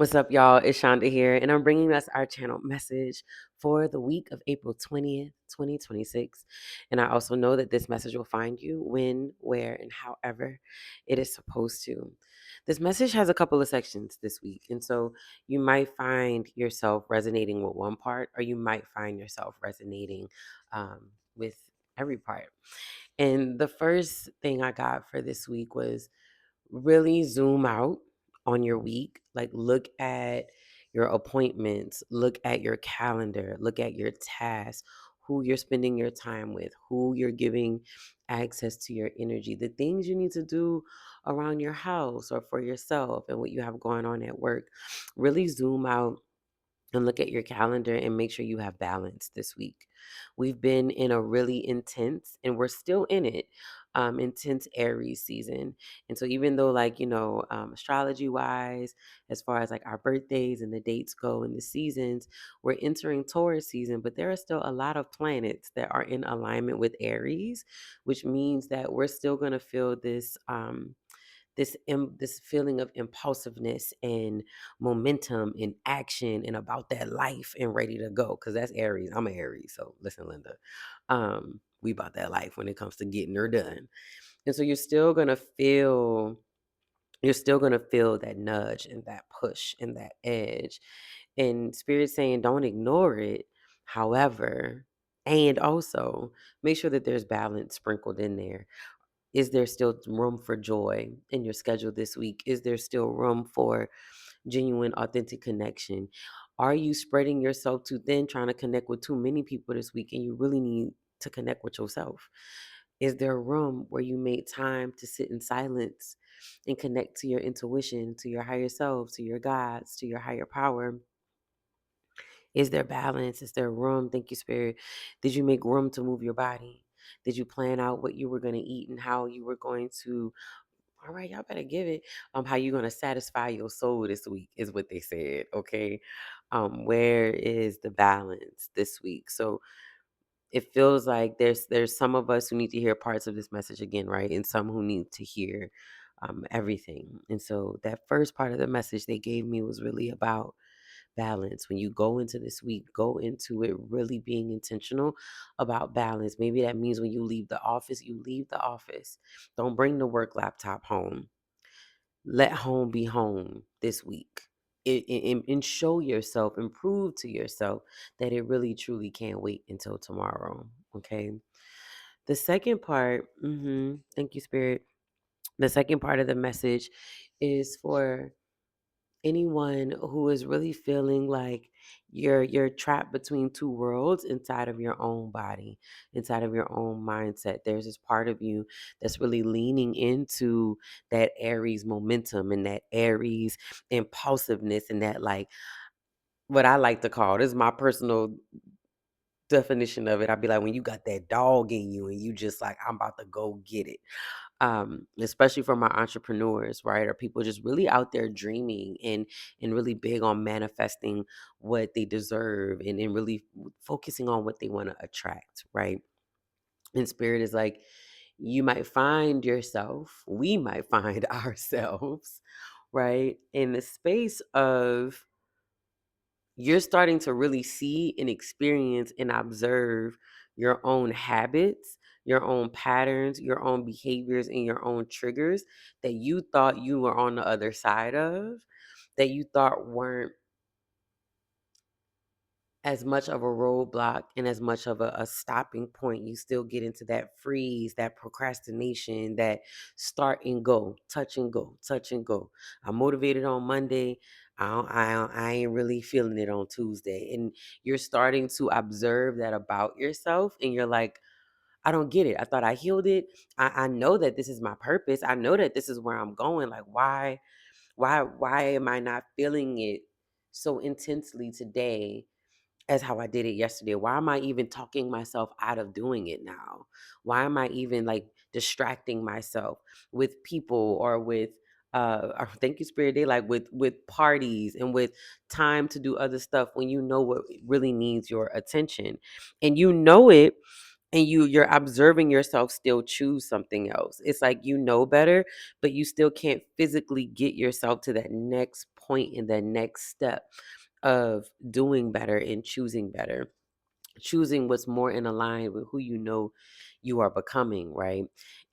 What's up, y'all? It's Shanda here, and I'm bringing us our channel message for the week of April 20th, 2026. And I also know that this message will find you when, where, and however it is supposed to. This message has a couple of sections this week, and so you might find yourself resonating with one part, or you might find yourself resonating with every part. And the first thing I got for this week was really zoom out on your week. Like, look at your appointments, look at your calendar, look at your tasks, who you're spending your time with, who you're giving access to your energy, the things you need to do around your house or for yourself, and what you have going on at work. Really zoom out and look at your calendar and make sure you have balance this week. We've been in a really intense, and we're still in it, intense Aries season. And so, even though, like, astrology wise, as far as like our birthdays and the dates go and the seasons, we're entering Taurus season, but there are still a lot of planets that are in alignment with Aries, which means that we're still going to feel this feeling of impulsiveness and momentum and action and about that life and ready to go, because that's Aries. I'm an Aries, so listen, Linda, we about that life when it comes to getting her done. And so you're still gonna feel that nudge and that push and that edge, and spirit saying don't ignore it. However, and also make sure that there's balance sprinkled in there. Is there still room for joy in your schedule this week? Is there still room for genuine, authentic connection? Are you spreading yourself too thin, trying to connect with too many people this week, and you really need to connect with yourself? Is there room where you make time to sit in silence and connect to your intuition, to your higher self, to your gods, to your higher power? Is there balance? Is there room? Thank you, Spirit. Did you make room to move your body? Did you plan out what you were going to eat and how you were going to? All right, y'all better give it. How you going to satisfy your soul this week is what they said. Okay. Where is the balance this week? So it feels like there's some of us who need to hear parts of this message again, right? And some who need to hear everything. And so that first part of the message they gave me was really about balance. When you go into this week, go into it really being intentional about balance. Maybe that means when you leave the office, you leave the office. Don't bring the work laptop home. Let home be home this week. And show yourself and prove to yourself that it really truly can't wait until tomorrow. Okay. The second part, thank you, Spirit. The second part of the message is for anyone who is really feeling like you're trapped between two worlds inside of your own body, inside of your own mindset. There's this part of you that's really leaning into that Aries momentum and that Aries impulsiveness and that, like, what I like to call, this is my personal definition of it. I'd be like, when you got that dog in you and you just like, I'm about to go get it. Especially for my entrepreneurs, right? Or people just really out there dreaming and really big on manifesting what they deserve, and really focusing on what they want to attract, right? And spirit is like, you might find yourself, we might find ourselves, right, in the space of you're starting to really see and experience and observe your own habits, your own patterns, your own behaviors, and your own triggers that you thought you were on the other side of, that you thought weren't as much of a roadblock and as much of a stopping point. You still get into that freeze, that procrastination, that start and go, touch and go, touch and go. I'm motivated on Monday. I ain't really feeling it on Tuesday. And you're starting to observe that about yourself. And you're like, I don't get it. I thought I healed it. I know that this is my purpose. I know that this is where I'm going. Like, why am I not feeling it so intensely today as how I did it yesterday? Why am I even talking myself out of doing it now? Why am I even like distracting myself with people or with or thank you, Spirit Day, like with parties and with time to do other stuff when you know what really needs your attention? And you know it and you're observing yourself still choose something else. It's like you know better, but you still can't physically get yourself to that next point in that next step of doing better and choosing better, choosing what's more in line with who you know you are becoming, right?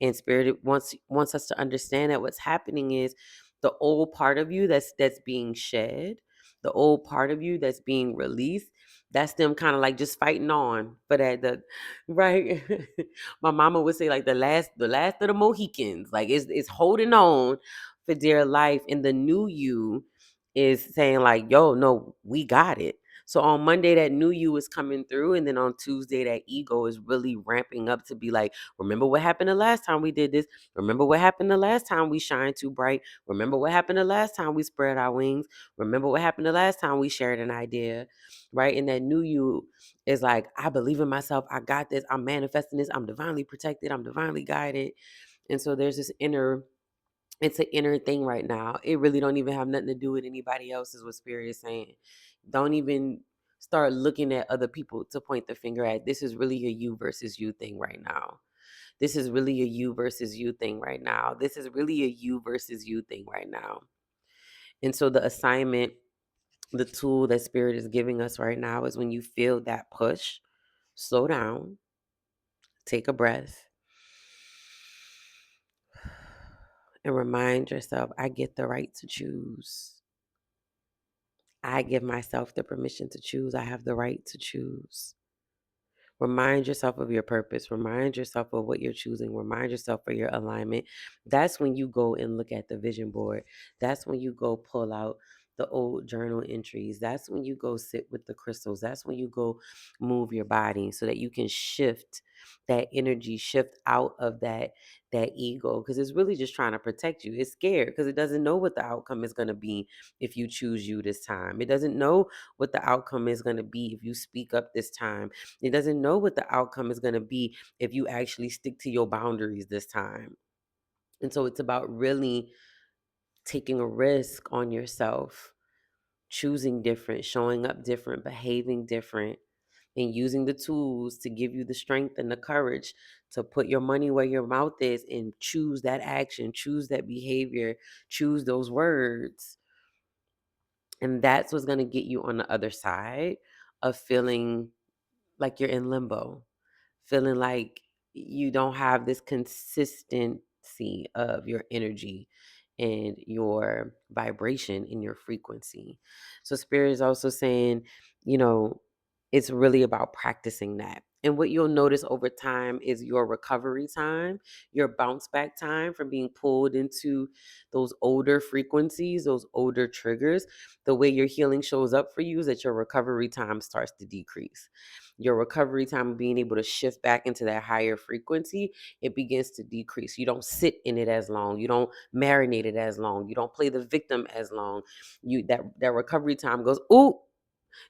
And spirit wants us to understand that what's happening is the old part of you that's being shed, the old part of you that's being released. That's them kind of like just fighting on for that, the right. My mama would say like the last of the Mohicans, like it's holding on for dear life, and the new you is saying like, yo, no, we got it. So on Monday, that new you is coming through. And then on Tuesday, that ego is really ramping up to be like, remember what happened the last time we did this? Remember what happened the last time we shined too bright? Remember what happened the last time we spread our wings? Remember what happened the last time we shared an idea? Right? And that new you is like, I believe in myself. I got this. I'm manifesting this. I'm divinely protected. I'm divinely guided. And so there's this it's an inner thing right now. It really don't even have nothing to do with anybody else, is what Spirit is saying. Don't even start looking at other people to point the finger at. This is really a you versus you thing right now. This is really a you versus you thing right now. This is really a you versus you thing right now. And so the assignment, the tool that Spirit is giving us right now is when you feel that push, slow down, take a breath, and remind yourself, I get the right to choose. I give myself the permission to choose. I have the right to choose. Remind yourself of your purpose. Remind yourself of what you're choosing. Remind yourself of your alignment. That's when you go and look at the vision board. That's when you go pull out the old journal entries. That's when you go sit with the crystals. That's when you go move your body so that you can shift that energy, shift out of that ego, because it's really just trying to protect you. It's scared because it doesn't know what the outcome is going to be if you choose you this time. It doesn't know what the outcome is going to be if you speak up this time. It doesn't know what the outcome is going to be if you actually stick to your boundaries this time. And so it's about really taking a risk on yourself, choosing different, showing up different, behaving different, and using the tools to give you the strength and the courage to put your money where your mouth is and choose that action, choose that behavior, choose those words. And that's what's going to get you on the other side of feeling like you're in limbo, feeling like you don't have this consistency of your energy and your vibration in your frequency. So Spirit is also saying, you know, it's really about practicing that. And what you'll notice over time is your recovery time, your bounce back time from being pulled into those older frequencies, those older triggers. The way your healing shows up for you is that your recovery time starts to decrease. Your recovery time of being able to shift back into that higher frequency, it begins to decrease. You don't sit in it as long. You don't marinate it as long. You don't play the victim as long. You that recovery time goes, ooh,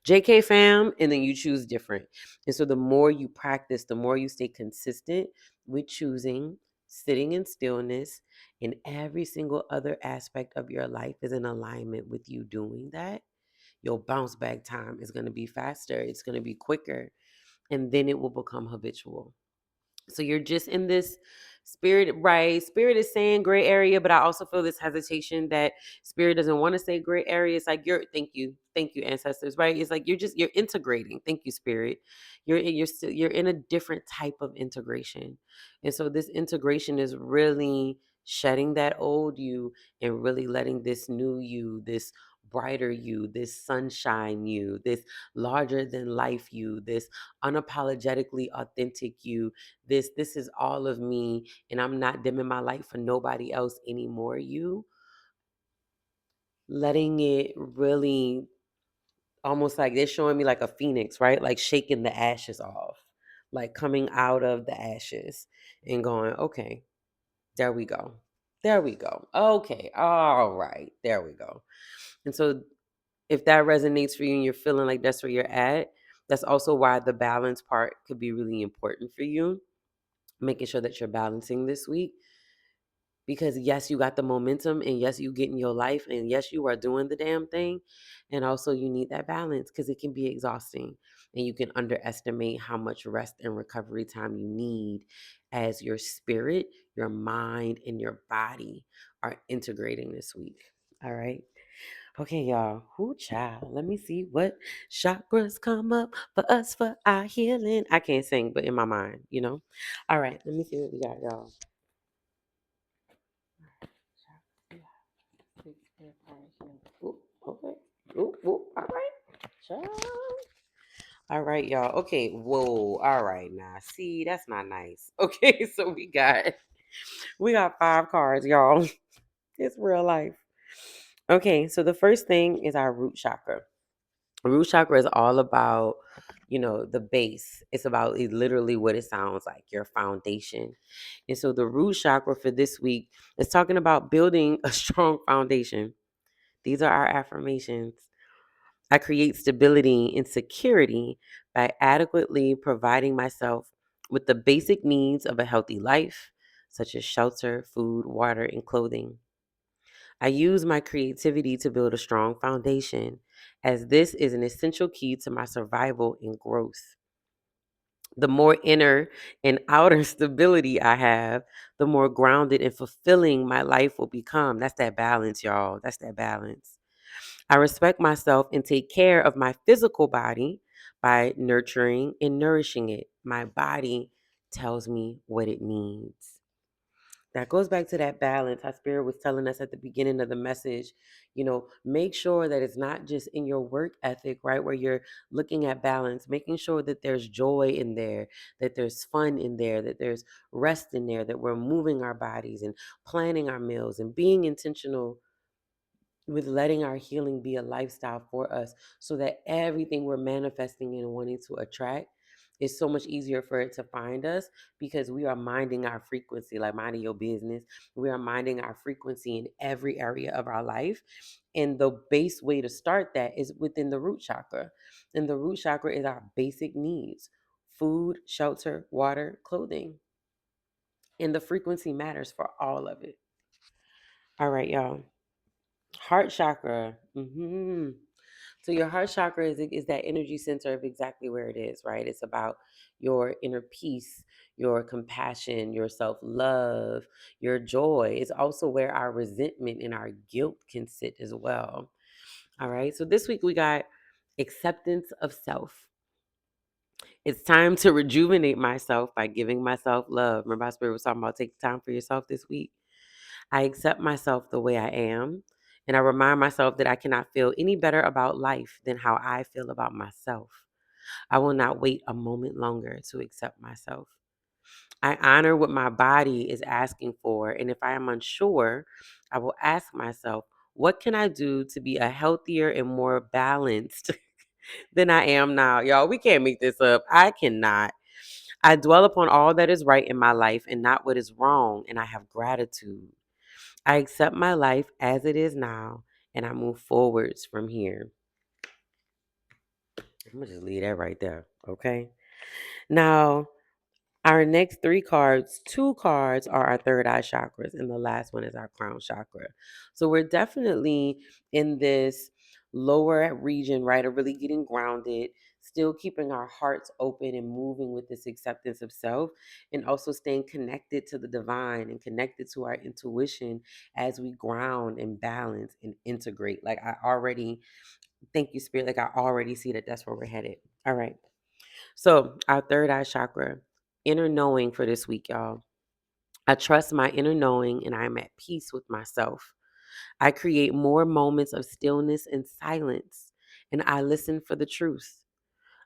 JK fam, and then you choose different. And so the more you practice, the more you stay consistent with choosing, sitting in stillness, and every single other aspect of your life is in alignment with you doing that. Your bounce back time is going to be faster. It's going to be quicker, and then it will become habitual. So you're just in this spirit, right? Spirit is saying gray area, but I also feel this hesitation that spirit doesn't want to say gray area. It's like thank you, ancestors, right? It's like you're integrating. Thank you, spirit. You're in a different type of integration, and so this integration is really shedding that old you and really letting this new you, this brighter you, this sunshine you, this larger than life you, this unapologetically authentic you, this is all of me, and I'm not dimming my light for nobody else anymore, you letting it really, almost like they're showing me like a phoenix, right? Like shaking the ashes off, like coming out of the ashes and going, okay, there we go, there we go, okay, all right, there we go. And so if that resonates for you and you're feeling like that's where you're at, that's also why the balance part could be really important for you, making sure that you're balancing this week. because yes, you got the momentum, and yes, you get in your life, and yes, you are doing the damn thing. And also you need that balance because it can be exhausting, and you can underestimate how much rest and recovery time you need as your spirit, your mind, and your body are integrating this week. All right. Okay, y'all. Who child? Let me see what chakras come up for us for our healing. I can't sing, but in my mind, you know. All right, let me see what we got, y'all. Ooh, okay. Ooh, ooh, all right. Child. All right, y'all. Okay. Whoa. All right. Now, see, that's not nice. Okay, so we got 5 cards, y'all. It's real life. Okay, so the first thing is our root chakra. Root chakra is all about, the base. It's about literally what it sounds like, your foundation. And so the root chakra for this week is talking about building a strong foundation. These are our affirmations. I create stability and security by adequately providing myself with the basic needs of a healthy life, such as shelter, food, water, and clothing. I use my creativity to build a strong foundation, as this is an essential key to my survival and growth. The more inner and outer stability I have, the more grounded and fulfilling my life will become. That's that balance, y'all. That's that balance. I respect myself and take care of my physical body by nurturing and nourishing it. My body tells me what it needs. That goes back to that balance. Our spirit was telling us at the beginning of the message, make sure that it's not just in your work ethic, right? Where you're looking at balance, making sure that there's joy in there, that there's fun in there, that there's rest in there, that we're moving our bodies and planning our meals and being intentional with letting our healing be a lifestyle for us, so that everything we're manifesting and wanting to attract is so much easier for it to find us, because we are minding our frequency, like minding your business. We are minding our frequency in every area of our life. And the base way to start that is within the root chakra. And the root chakra is our basic needs: food, shelter, water, clothing. And the frequency matters for all of it. All right, y'all. Heart chakra. So your heart chakra is that energy center of exactly where it is, right? It's about your inner peace, your compassion, your self-love, your joy. It's also where our resentment and our guilt can sit as well. All right. So this week we got acceptance of self. It's time to rejuvenate myself by giving myself love. Remember how Spirit was talking about take time for yourself this week? I accept myself the way I am, and I remind myself that I cannot feel any better about life than how I feel about myself. I will not wait a moment longer to accept myself. I honor what my body is asking for, and if I am unsure, I will ask myself, what can I do to be a healthier and more balanced than I am now? Y'all, we can't make this up. I cannot. I dwell upon all that is right in my life and not what is wrong, and I have gratitude. I accept my life as it is now, and I move forwards from here. I'm going to just leave that right there. Okay. Now, our next 3 cards, 2 cards are our third eye chakras, and the last one is our crown chakra. So we're definitely in this lower region, right? Of really getting grounded, still keeping our hearts open and moving with this acceptance of self, and also staying connected to the divine and connected to our intuition as we ground and balance and integrate. Like I already, thank you, Spirit. Like I already see that that's where we're headed. All right. So, our third eye chakra, inner knowing for this week, y'all. I trust my inner knowing and I am at peace with myself. I create more moments of stillness and silence, and I listen for the truth.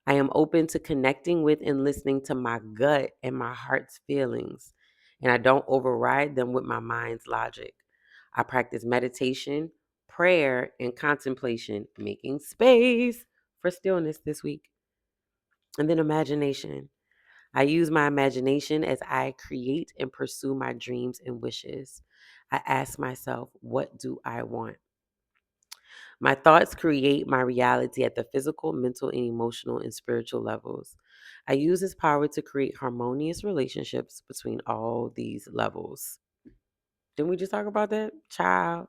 I am open to connecting with and listening to my gut and my heart's feelings, and I don't override them with my mind's logic. I practice meditation, prayer, and contemplation, making space for stillness this week. And then imagination. I use my imagination as I create and pursue my dreams and wishes. I ask myself, what do I want? My thoughts create my reality at the physical, mental, and emotional and spiritual levels. I use this power to create harmonious relationships between all these levels. Didn't we just talk about that? Child.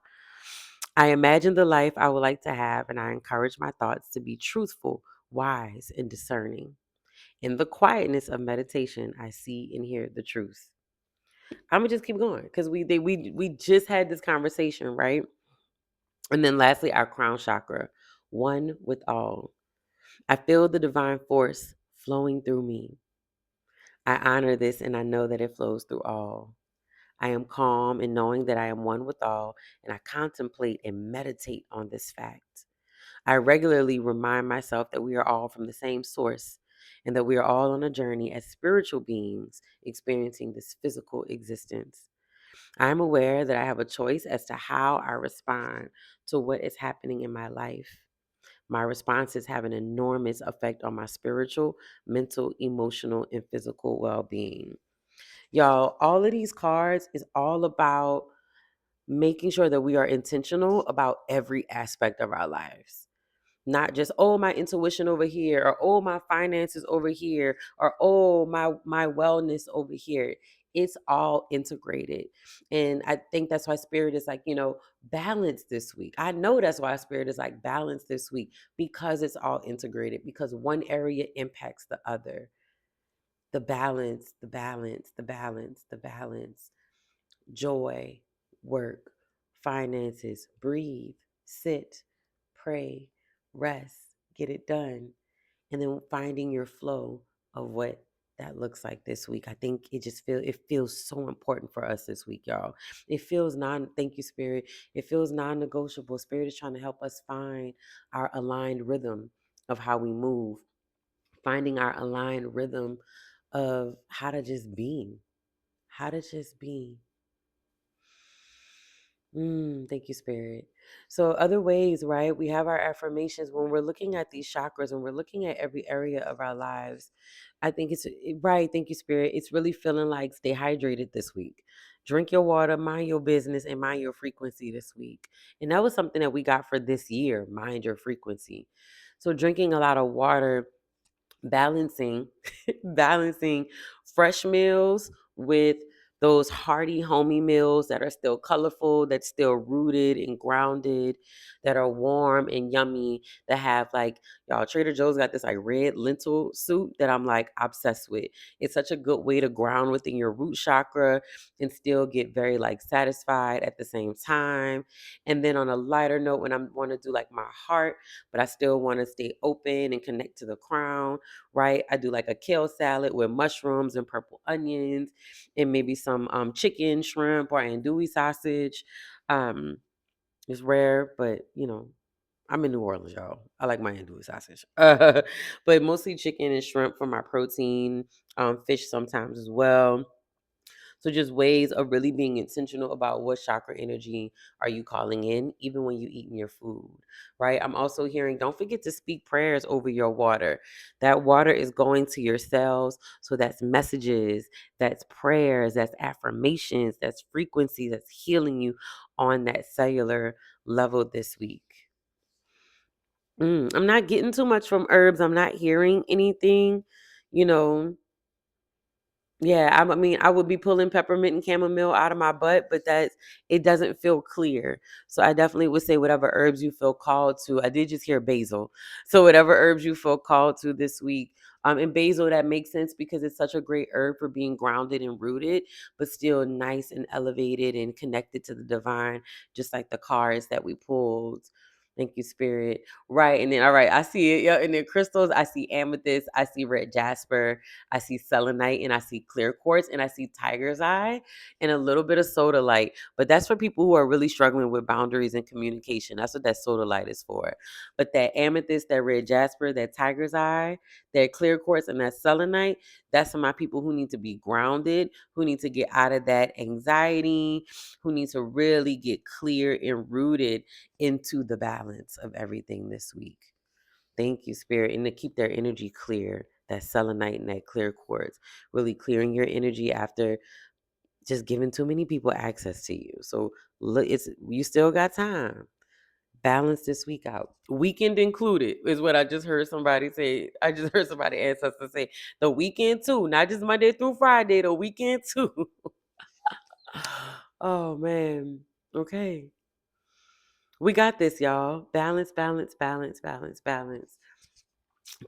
I imagine the life I would like to have, and I encourage my thoughts to be truthful, wise, and discerning. In the quietness of meditation, I see and hear the truth. I'm gonna just keep going because we just had this conversation, right? And then lastly, our crown chakra, one with all. I feel the divine force flowing through me. I honor this and I know that it flows through all. I am calm in knowing that I am one with all, and I contemplate and meditate on this fact. I regularly remind myself that we are all from the same source and that we are all on a journey as spiritual beings experiencing this physical existence. I am aware that I have a choice as to how I respond to what is happening in my life. My responses have an enormous effect on my spiritual, mental, emotional, and physical well being. Y'all, all of these cards is all about making sure that we are intentional about every aspect of our lives. Not just, oh, my intuition over here, or oh, my finances over here, or oh, my wellness over here. It's all integrated. And I think that's why spirit is like, balance this week. I know that's why spirit is like balance this week, because it's all integrated, because one area impacts the other. The balance, the balance, the balance, the balance. Joy, work, finances, breathe, sit, pray, rest, get it done, and then finding your flow of what that looks like this week. I think it feels so important for us this week, y'all. It feels thank you, Spirit. It feels non-negotiable. Spirit is trying to help us find our aligned rhythm of how we move, finding our aligned rhythm of how to just be. How to just be. Thank you, Spirit. So, other ways, right? We have our affirmations when we're looking at these chakras and we're looking at every area of our lives. I think right. Thank you, Spirit. It's really feeling like stay hydrated this week. Drink your water, mind your business, and mind your frequency this week. And that was something that we got for this year, mind your frequency. So, drinking a lot of water, balancing balancing fresh meals with those hearty homey meals that are still colorful, that's still rooted and grounded, that are warm and yummy, that have like, y'all, Trader Joe's got this like red lentil soup that I'm like obsessed with. It's such a good way to ground within your root chakra and still get very like satisfied at the same time. And then on a lighter note, when I want to do like my heart, but I still want to stay open and connect to the crown, right? I do like a kale salad with mushrooms and purple onions and maybe some chicken, shrimp, or andouille sausage. Um, it's rare, but I'm in New Orleans, y'all. I like my andouille sausage. But mostly chicken and shrimp for my protein, fish sometimes as well. So just ways of really being intentional about what chakra energy are you calling in, even when you eating your food, right? I'm also hearing, don't forget to speak prayers over your water. That water is going to your cells. So that's messages, that's prayers, that's affirmations, that's frequency, that's healing you on that cellular level this week. I'm not getting too much from herbs. I'm not hearing anything, you know. Yeah, I mean, I would be pulling peppermint and chamomile out of my butt, but it doesn't feel clear. So I definitely would say whatever herbs you feel called to. I did just hear basil. So whatever herbs you feel called to this week. And basil, that makes sense because it's such a great herb for being grounded and rooted, but still nice and elevated and connected to the divine, just like the cards that we pulled. Thank you, Spirit. Right. And then, all right, I see it. Yeah. And then crystals, I see amethyst, I see red jasper, I see selenite, and I see clear quartz, and I see tiger's eye, and a little bit of soda light. But that's for people who are really struggling with boundaries and communication. That's what that soda light is for. But that amethyst, that red jasper, that tiger's eye, that clear quartz, and that selenite, that's for my people who need to be grounded, who need to get out of that anxiety, who need to really get clear and rooted into the balance of everything this week. Thank you, Spirit. And to keep their energy clear, that selenite and that clear quartz, really clearing your energy after just giving too many people access to you. So look, you still got time. Balance this week out. Weekend included is what I just heard somebody say. I just heard somebody ancestor say the weekend too, not just Monday through Friday, the weekend too. Oh man. Okay. We got this, y'all. Balance, balance, balance, balance, balance.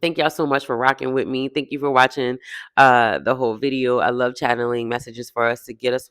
Thank y'all so much for rocking with me. Thank you for watching the whole video. I love channeling messages for us to get us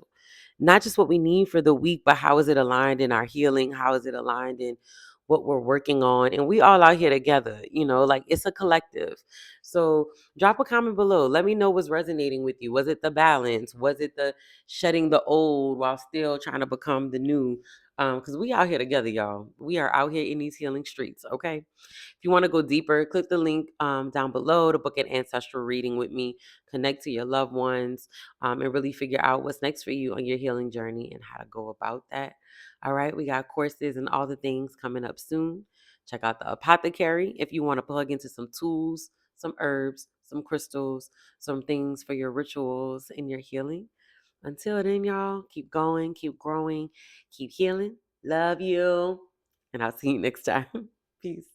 not just what we need for the week, but how is it aligned in our healing? How is it aligned in what we're working on? And we all out here together, like it's a collective. So drop a comment below. Let me know what's resonating with you. Was it the balance? Was it the shedding the old while still trying to become the new? Because we out here together, y'all. We are out here in these healing streets, okay? If you want to go deeper, click the link down below to book an ancestral reading with me, connect to your loved ones, and really figure out what's next for you on your healing journey and how to go about that. All right, we got courses and all the things coming up soon. Check out the apothecary if you want to plug into some tools, some herbs, some crystals, some things for your rituals and your healing. Until then, y'all, keep going, keep growing, keep healing. Love you. And I'll see you next time. Peace.